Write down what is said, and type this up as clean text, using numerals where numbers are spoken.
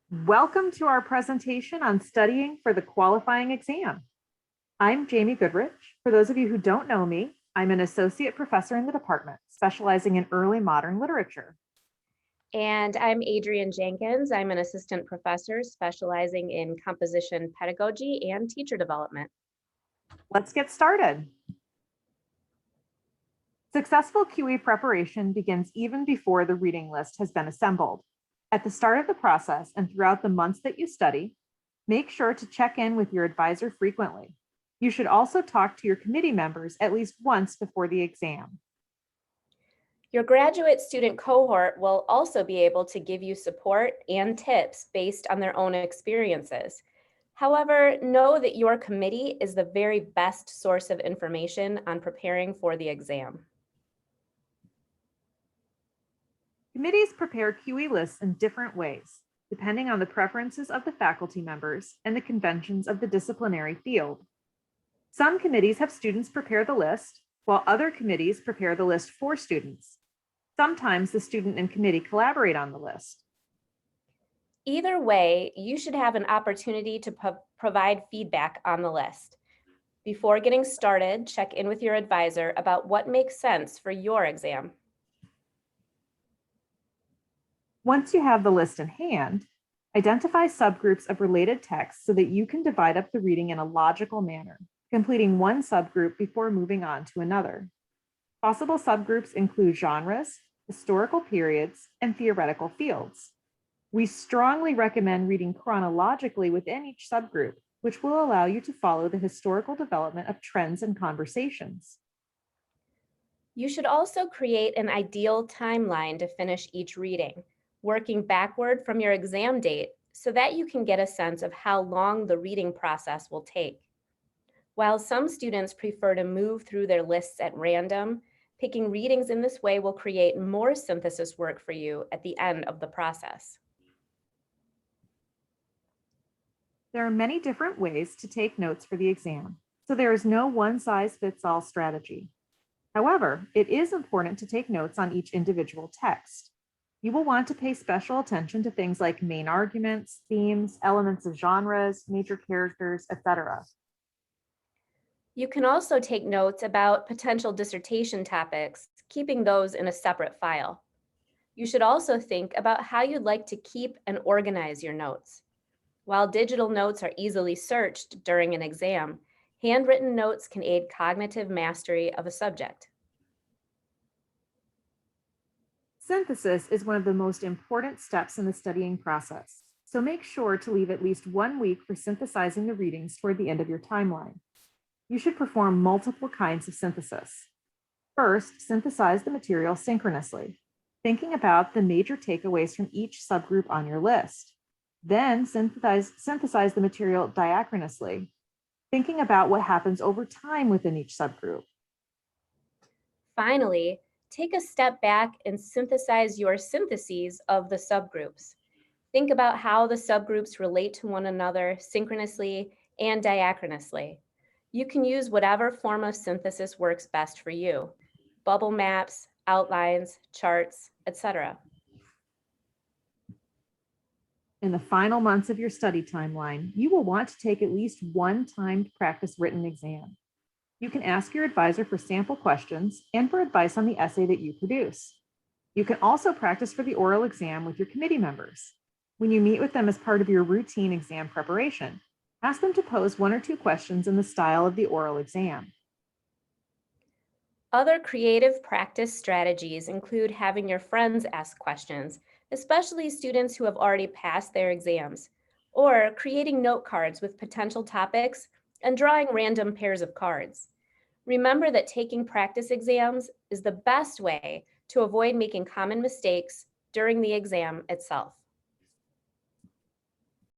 Welcome to our presentation on studying for the qualifying exam. I'm Jamie Goodrich. For those of you who don't know me, I'm an associate professor in the department, specializing in early modern literature. And I'm Adrienne Jenkins. I'm an assistant professor specializing in composition pedagogy and teacher development. Let's get started. Successful QE preparation begins even before the reading list has been assembled. At the start of the process and throughout the months that you study, make sure to check in with your advisor frequently. You should also talk to your committee members at least once before the exam. Your graduate student cohort will also be able to give you support and tips based on their own experiences. However, know that your committee is the very best source of information on preparing for the exam. Committees prepare QE lists in different ways, depending on the preferences of the faculty members and the conventions of the disciplinary field. Some committees have students prepare the list, while other committees prepare the list for students. Sometimes the student and committee collaborate on the list. Either way, you should have an opportunity to provide feedback on the list. Before getting started, check in with your advisor about what makes sense for your exam. Once you have the list in hand, identify subgroups of related texts so that you can divide up the reading in a logical manner, completing one subgroup before moving on to another. Possible subgroups include genres, historical periods, and theoretical fields. We strongly recommend reading chronologically within each subgroup, which will allow you to follow the historical development of trends and conversations. You should also create an ideal timeline to finish each reading, working backward from your exam date so that you can get a sense of how long the reading process will take. While some students prefer to move through their lists at random, picking readings in this way will create more synthesis work for you at the end of the process. There are many different ways to take notes for the exam, so there is no one-size-fits-all strategy. However, it is important to take notes on each individual text. You will want to pay special attention to things like main arguments, themes, elements of genres, major characters, etc. You can also take notes about potential dissertation topics, keeping those in a separate file. You should also think about how you'd like to keep and organize your notes. While digital notes are easily searched during an exam, handwritten notes can aid cognitive mastery of a subject. Synthesis is one of the most important steps in the studying process, so make sure to leave at least 1 week for synthesizing the readings toward the end of your timeline. You should perform multiple kinds of synthesis. First, synthesize the material synchronously, thinking about the major takeaways from each subgroup on your list. Then synthesize the material diachronously, thinking about what happens over time within each subgroup. Finally, take a step back and synthesize your syntheses of the subgroups. Think about how the subgroups relate to one another synchronously and diachronously. You can use whatever form of synthesis works best for you: bubble maps, outlines, charts, etc. In the final months of your study timeline, you will want to take at least one timed practice written exam. You can ask your advisor for sample questions and for advice on the essay that you produce. You can also practice for the oral exam with your committee members. When you meet with them as part of your routine exam preparation, ask them to pose 1 or 2 questions in the style of the oral exam. Other creative practice strategies include having your friends ask questions, especially students who have already passed their exams, or creating note cards with potential topics and drawing random pairs of cards. Remember that taking practice exams is the best way to avoid making common mistakes during the exam itself.